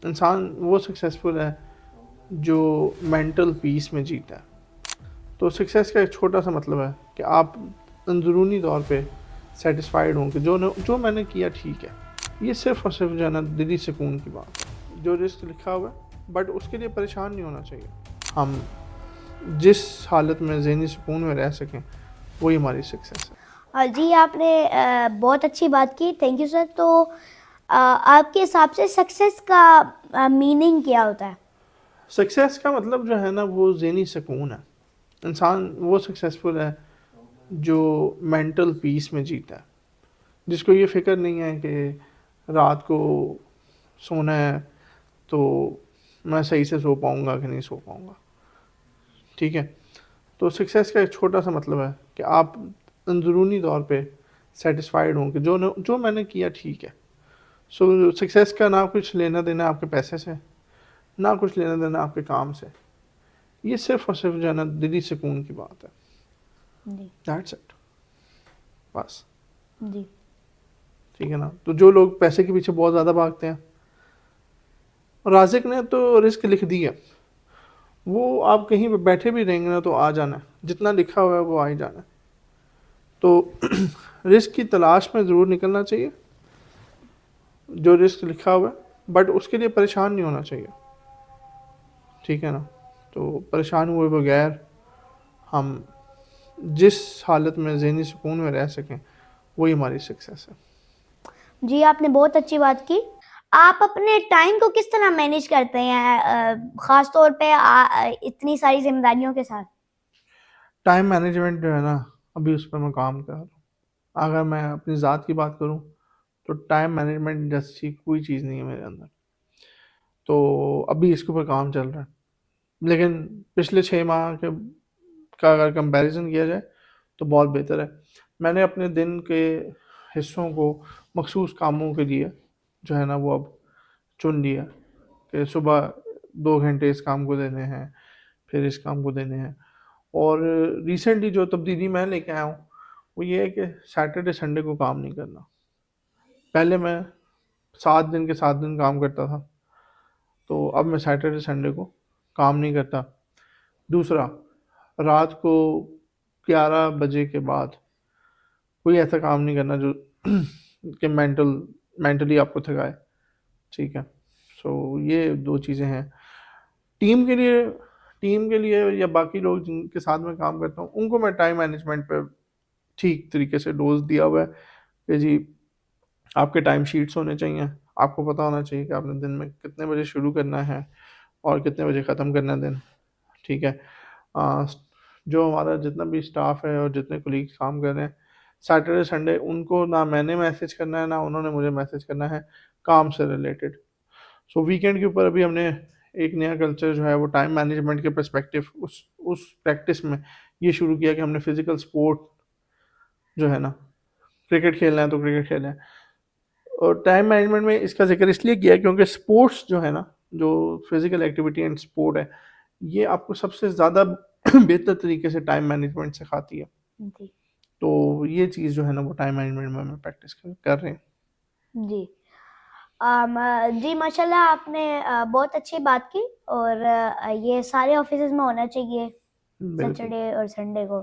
इंसान वो सक्सेसफुल है जो मेंटल पीस में जीता है। तो सक्सेस का एक छोटा सा मतलब है कि आप अंदरूनी तौर पे सेटिस्फाइड हों कि जो मैंने किया ठीक है। ये सिर्फ़ और सिर्फ जो है ना दिली सुकून की बात है। जो रिस्क लिखा हुआ है बट उसके लिए परेशान नहीं होना चाहिए। हम जिस हालत में ज़हनी सुकून में रह सकें वही हमारी सक्सेस है। जी, आपने बहुत अच्छी बात की, थैंक यू सर। तो आपके हिसाब से सक्सेस का मीनिंग क्या होता है? सक्सेस का मतलब जो है ना वो ज़हनी सुकून है। इंसान वो सक्सेसफुल है जो मेंटल पीस में जीता है, जिसको ये फ़िक्र नहीं है कि रात को सोना है तो मैं सही से सो पाऊँगा कि नहीं सो पाऊँगा। ठीक है? तो सक्सेस का एक छोटा सा मतलब है कि आप अंदरूनी तौर पे सेटिस्फाइड हों कि जो मैंने किया ठीक है। सो सक्सेस का ना कुछ लेना देना आपके पैसे से, ना कुछ लेना देना आपके काम से। ये सिर्फ़ और सिर्फ जो है ना दिली सुकून की बात है। जी, दैट्स इट, बस। जी, ठीक है ना? तो जो लोग पैसे के पीछे बहुत ज़्यादा भागते हैं, राज़िक ने तो रिस्क लिख दी है। वो आप कहीं पे बैठे भी रहेंगे ना तो आ जाना है। जितना लिखा हुआ है वो आ ही जाना है। तो रिस्क की तलाश में ज़रूर निकलना चाहिए, जो रिस्क लिखा हुआ है, बट उसके लिए परेशान नहीं होना चाहिए। ठीक है ना? तो परेशान हुए बगैर हम जिस हालत में ज़हनी सुकून में रह सकें वही हमारी सक्सेस है। जी, आपने बहुत अच्छी बात की। आप अपने टाइम को किस तरह मैनेज करते हैं, ख़ास तौर पे इतनी सारी ज़िम्मेदारियों के साथ? टाइम मैनेजमेंट जो है ना, अभी उस पर मैं काम कर रहा हूँ। अगर मैं अपनी ज़ात की बात करूँ तो टाइम मैनेजमेंट जैसी कोई चीज़ नहीं है मेरे अंदर। तो अभी इसके ऊपर काम चल रहा है। लेकिन पिछले 6 माह के का अगर कंपैरिज़न किया जाए तो बहुत बेहतर है। मैंने अपने दिन के हिस्सों को मखसूस कामों के लिए जो है ना वो अब चुन लिया कि सुबह 2 घंटे इस काम को देने हैं, फिर इस काम को देने हैं। और रिसेंटली जो तब्दीली मैं लेके आया हूँ वो ये है कि सैटरडे संडे को काम नहीं करना। पहले मैं 7 दिन के 7 दिन काम करता था, तो अब मैं सैटरडे संडे को काम नहीं करता। दूसरा, रात को 11 बजे के बाद कोई ऐसा काम नहीं करना जो कि मेंटली आपको थकाए। ठीक है? सो ये 2 चीज़ें हैं। टीम के लिए टीम के लिए या बाकी लोग जिनके साथ मैं काम करता हूँ उनको मैं टाइम मैनेजमेंट पे ठीक तरीके से डोज़ दिया हुआ है कि जी आपके टाइम शीट्स होने चाहिए। आपको पता होना चाहिए कि आपने दिन में कितने बजे शुरू करना है और कितने बजे ख़त्म करना है दिन। ठीक है? अ, जो हमारा जितना भी स्टाफ है और जितने कोलीग्स काम कर रहे हैं, सैटरडे संडे उनको ना मैंने मैसेज करना है, ना उन्होंने मुझे मैसेज करना है काम से रिलेटेड। सो वीकेंड के ऊपर अभी हमने एक नया कल्चर जो है वो टाइम मैनेजमेंट के पर्सपेक्टिव उस प्रैक्टिस में ये शुरू किया कि हमने फिज़िकल स्पोर्ट जो है ना, क्रिकेट खेलना है तो क्रिकेट खेलें। और टाइम मैनेजमेंट में इसका ज़िक्र इसलिए किया क्योंकि स्पोर्ट्स जो है ना, जो फिज़िकल एक्टिविटी एंड स्पोर्ट है, ये आपको सबसे ज़्यादा बेहतर तरीके से टाइम मैनेजमेंट सिखाती है। जी, तो ये चीज़ जो है ना वो टाइम मैनेजमेंट में हम प्रैक्टिस कर रहे हैं। जी। जी, माशाल्लाह आपने बहुत अच्छी बात की। और ये सारे ऑफ़िसेज़ में होना चाहिए बिल्कुल। सैटरडे और संडे को।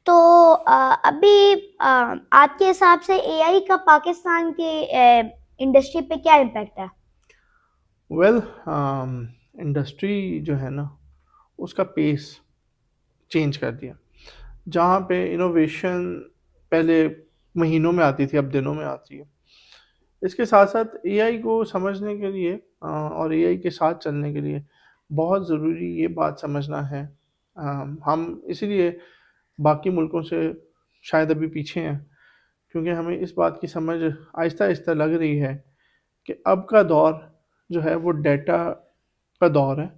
तो अभी आपके हिसाब से एआई का पाकिस्तान की इंडस्ट्री पे क्या इम्पैक्ट है? वेल इंडस्ट्री जो है ना उसका पेस चेंज कर दिया। जहाँ पे इनोवेशन पहले महीनों में आती थी अब दिनों में आती है। इसके साथ-साथ एआई को समझने के लिए और एआई के साथ चलने के लिए बहुत ज़रूरी ये बात समझना है। हम इसीलिए बाकी मुल्कों से शायद अभी पीछे हैं, क्योंकि हमें इस बात की समझ आहिस्ता-आहिस्ता लग रही है कि अब का दौर जो है वो डेटा का दौर है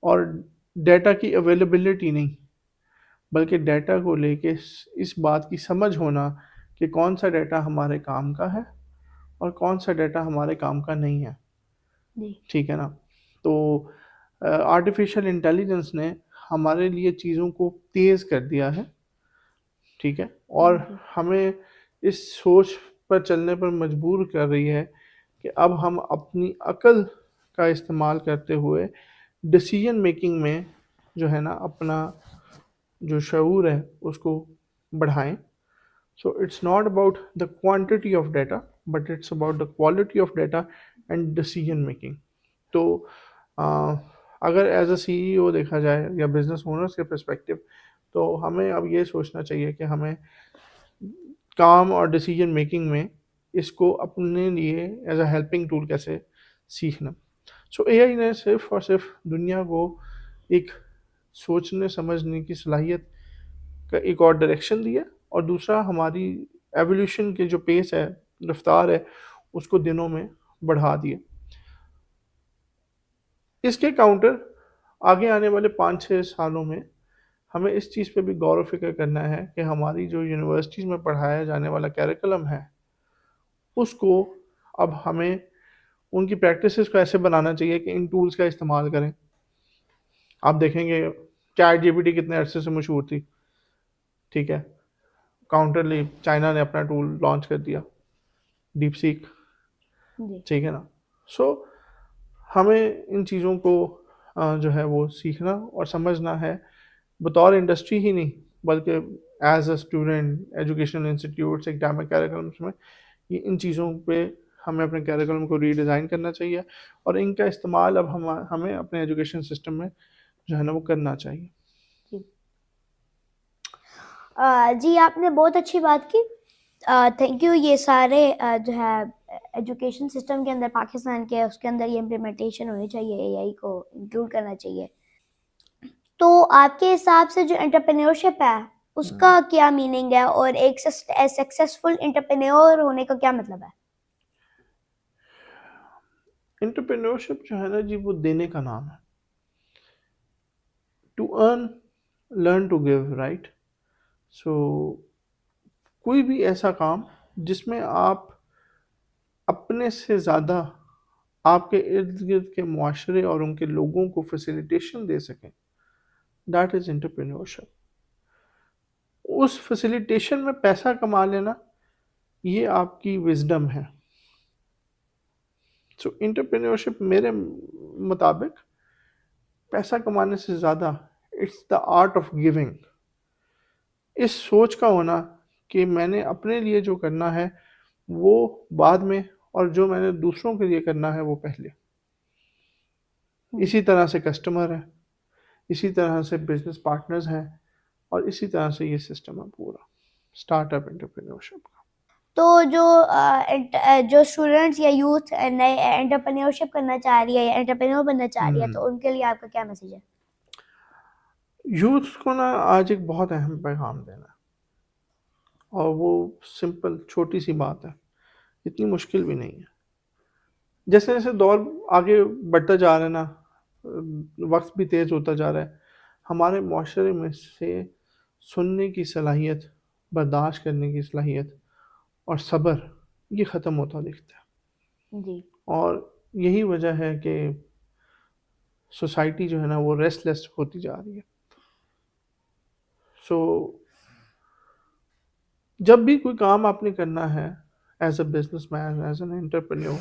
और डेटा की अवेलेबिलिटी नहीं, बल्कि डेटा को लेके इस बात की समझ होना कि कौन-सा डेटा हमारे काम का है और कौन-सा डेटा हमारे काम का नहीं है। जी। ठीक है ना? तो आर्टिफ़िशियल इंटेलिजेंस ने हमारे लिए चीज़ों को तेज़ कर दिया है, ठीक है? और जी। हमें इस सोच पर चलने पर मजबूर कर रही है कि अब हम अपनी अकल का इस्तेमाल करते हुए डिसीजन मेकिंग में जो है ना अपना जो शऊर है उसको बढ़ाएं. So it's not about the quantity of data but it's about the quality of data and decision making. तो अ, अगर एज अ सीईओ देखा जाए या बिजनेस ओनर्स के पर्सपेक्टिव, तो हमें अब ये सोचना चाहिए कि हमें काम और डिसीजन मेकिंग में इसको अपने लिए एज अ हेल्पिंग टूल कैसे सीखना. सो एआई ने सिर्फ और सिर्फ दुनिया को एक सोचने समझने की सलाहियत का एक और डायरेक्शन दिया, और दूसरा हमारी एवोल्यूशन के जो पेस है, रफ्तार है, उसको दिनों में बढ़ा दिया. इसके काउंटर आगे आने वाले 5-6 सालों में हमें इस चीज़ पे भी गौर व फिक्र करना है कि हमारी जो यूनिवर्सिटीज़ में पढ़ाया जाने वाला कैरिकुलम है उसको अब हमें उनकी प्रैक्टिसेस को ऐसे बनाना चाहिए कि इन टूल्स का इस्तेमाल करें. आप देखेंगे चैट जीपीटी कितने अरसे से मशहूर थी, ठीक है, काउंटरली चाइना ने अपना टूल लॉन्च कर दिया, डीप सीक, जी. ठीक है ना. सो हमें इन चीज़ों को जो है वो सीखना और समझना है, बतौर इंडस्ट्री ही नहीं बल्कि as a student educational institutes academic curriculums में ये इन चीज़ों पे हमें अपने कैरिकुलम को रीडिज़ाइन करना चाहिए, और इनका इस्तेमाल अब हमें अपने एजुकेशन सिस्टम में जो है ना वो करना चाहिए. जी. जी, आपने बहुत अच्छी बात की. Thank you. ये सारे जो है एजुकेशन सिस्टम के अंदर पाकिस्तान के, उसके अंदर ये इम्प्लीमेंटेशन होनी चाहिए, एआई को इंक्लूड करना चाहिए. तो आपके हिसाब से जो एंटरप्रेन्योरशिप है उसका क्या मीनिंग है, और एक सक्सेसफुल एंटरप्रेन्योर होने का क्या मतलब है? एंटरप्रेन्योरशिप जो है ना जी वो देने का नाम है. To earn, learn to give, right. So कोई भी ऐसा काम जिसमें आप अपने से ज़्यादा आपके इर्द गिर्द के मुआशरे और उनके लोगों को फैसिलिटेशन दे सकें, दैट इज़ एंटरप्रेन्योरशिप. उस फैसिलिटेशन में पैसा कमा लेना ये आपकी विजडम है. सो एंटरप्रेन्योरशिप मेरे मुताबिक पैसा कमाने से ज़्यादा it's the art of giving. इस सोच का होना कि मैंने अपने लिए जो करना है वो बाद में, और जो मैंने दूसरों के लिए करना है वो पहले. इसी तरह से कस्टमर है, इसी तरह से बिजनेस पार्टनर्स हैं, और इसी तरह से ये सिस्टम है पूरा स्टार्टअप एंटरप्रेन्योरशिप का. तो जो स्टूडेंट्स या यूथ नए एंटरप्रेन्योरशिप करना चाह रही है या एंटरप्रेन्योर बनना चाह रही है, तो उनके लिए आपका क्या मैसेज है? यूथ को ना आज एक बहुत अहम पैगाम देना है, और वो सिंपल छोटी सी बात है, इतनी मुश्किल भी नहीं है. जैसे जैसे दौर आगे बढ़ता जा रहा है ना, वक्त भी तेज़ होता जा रहा है, हमारे माशरे में से सुनने की सलाहियत, बर्दाश्त करने की सलाहियत और सब्र ये ख़त्म होता दिखता है. जी. और यही वजह है कि सोसाइटी जो है ना वो रेस्टलेस होती जा रही है. सो जब भी कोई काम आपने करना है as a businessman, as an entrepreneur,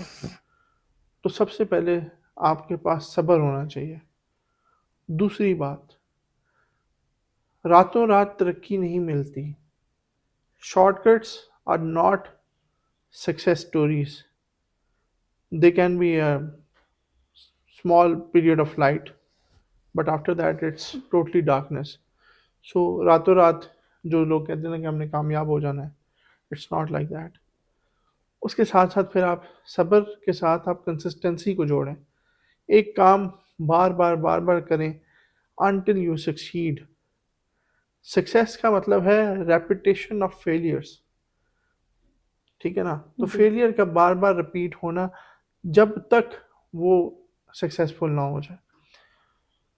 तो सबसे पहले आपके पास सब्र होना चाहिए. दूसरी बात, रातों रात तरक्की नहीं मिलती. Shortcuts are not success stories. They can be a small period of light, but after that it's totally darkness. So रातों रात जो लोग कहते हैं ना कि हमने कामयाब हो जाना है, इट्स नॉट लाइक दैट. उसके साथ साथ फिर आप सब्र के साथ आप कंसिस्टेंसी को जोड़ें. एक काम बार बार करें until you succeed. सक्सेस का मतलब है रेपिटेशन ऑफ फेलियर्स, ठीक है ना. तो जी. फेलियर का बार बार रिपीट होना जब तक वो सक्सेसफुल ना हो जाए.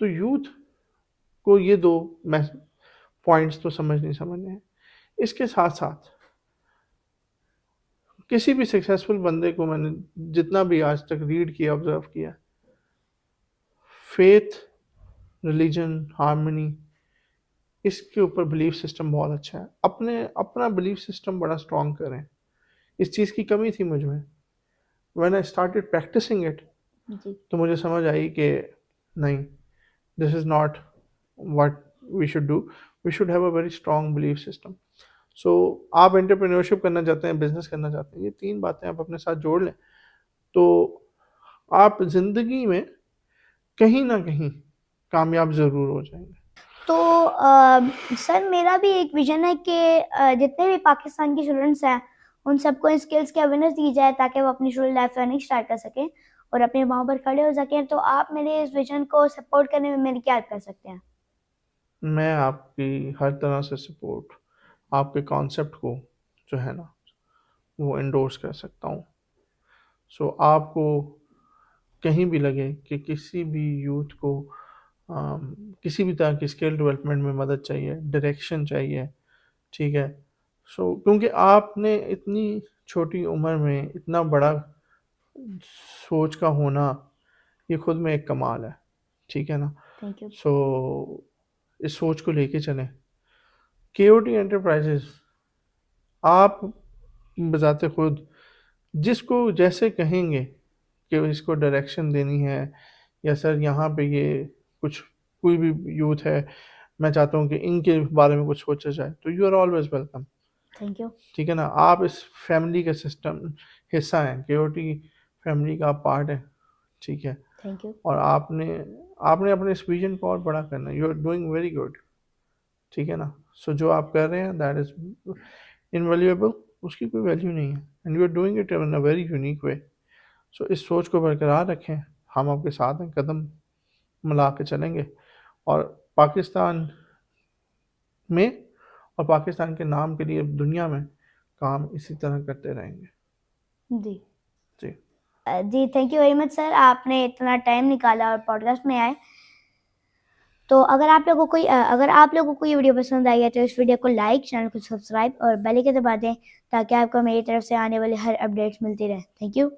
तो यूथ को ये दो पॉइंट्स तो समझने हैं. इसके साथ साथ किसी भी सक्सेसफुल बंदे को मैंने जितना भी आज तक रीड किया, ऑब्जर्व किया, फेथ, रिलीजन, हार्मनी, इसके ऊपर बिलीफ सिस्टम बहुत अच्छा है. अपना बिलीफ सिस्टम बड़ा स्ट्रॉन्ग करें. इस चीज़ की कमी थी मुझ में. When I started practising it, जी तो मुझे समझ आई कि नहीं, this is not what we should do, we should have a very strong belief system. So आप एंटरप्रेन्योरशिप करना चाहते हैं, बिजनेस करना चाहते हैं, ये 3 बातें आप अपने साथ जोड़ लें, तो आप ज़िंदगी में कहीं ना कहीं कामयाब ज़रूर हो जाएंगे। तो सर मेरा भी एक विजन है कि जितने भी पाकिस्तान के स्टूडेंट्स हैं उन सबको इन स्किल्स की अवेयरनेस दी जाए ताकि वो अपनी स्टूडेंट लाइफ रनिंग स्टार्ट कर सकें और अपने पाँव पर खड़े हो सकें। तो आप मेरे इस विजन को सपोर्ट करने में मेरी क्या हेल्प कर सकते हैं? मैं आपकी हर तरह से सपोर्ट, आपके कॉन्सेप्ट को जो है ना वो एंडोर्स कर सकता हूँ। सो आपको कहीं भी लगे कि किसी भी यूथ को किसी भी तरह की स्किल डेवलपमेंट में मदद चाहिए, डायरेक्शन चाहिए, ठीक है, सो क्योंकि आपने इतनी छोटी उम्र में इतना बड़ा सोच का होना, ये खुद में एक कमाल है, ठीक है ना। Thank you. सो इस सोच को लेके चलें। केओटी एंटरप्राइजेस, आप बजाते खुद जिसको जैसे कहेंगे कि इसको डायरेक्शन देनी है, या सर यहाँ पे ये कुछ कोई भी यूथ है, मैं चाहता हूँ कि इनके बारे में कुछ सोचा जाए, तो you are always welcome, thank you. ठीक है ना। आप इस फैमिली का सिस्टम हिस्सा हैं, केओटी फैमिली का आप पार्ट है, ठीक है। Thank you. और आपने आपने अपने इस विजन को और बड़ा करना है, you are doing very good, ठीक है ना। सो जो आप कर रहे हैं दैट इज इनवैल्यूएबल, उसकी कोई वैल्यू नहीं है, and you are doing it in a very unique way. So इस सोच को बरकरार रखें, हम आपके साथ हैं, कदम मिला के चलेंगे, और पाकिस्तान में और पाकिस्तान के नाम के लिए दुनिया में काम इसी तरह करते रहेंगे। जी जी जी thank you very much sir, आपने इतना टाइम निकाला और पॉडकास्ट में आए। तो अगर आप लोगों को ये वीडियो पसंद आई है तो इस वीडियो को लाइक, चैनल को सब्सक्राइब और बेल आइकन दबा दें ताकि आपको मेरी तरफ से आने वाली हर अपडेट्स मिलती रहे। Thank you.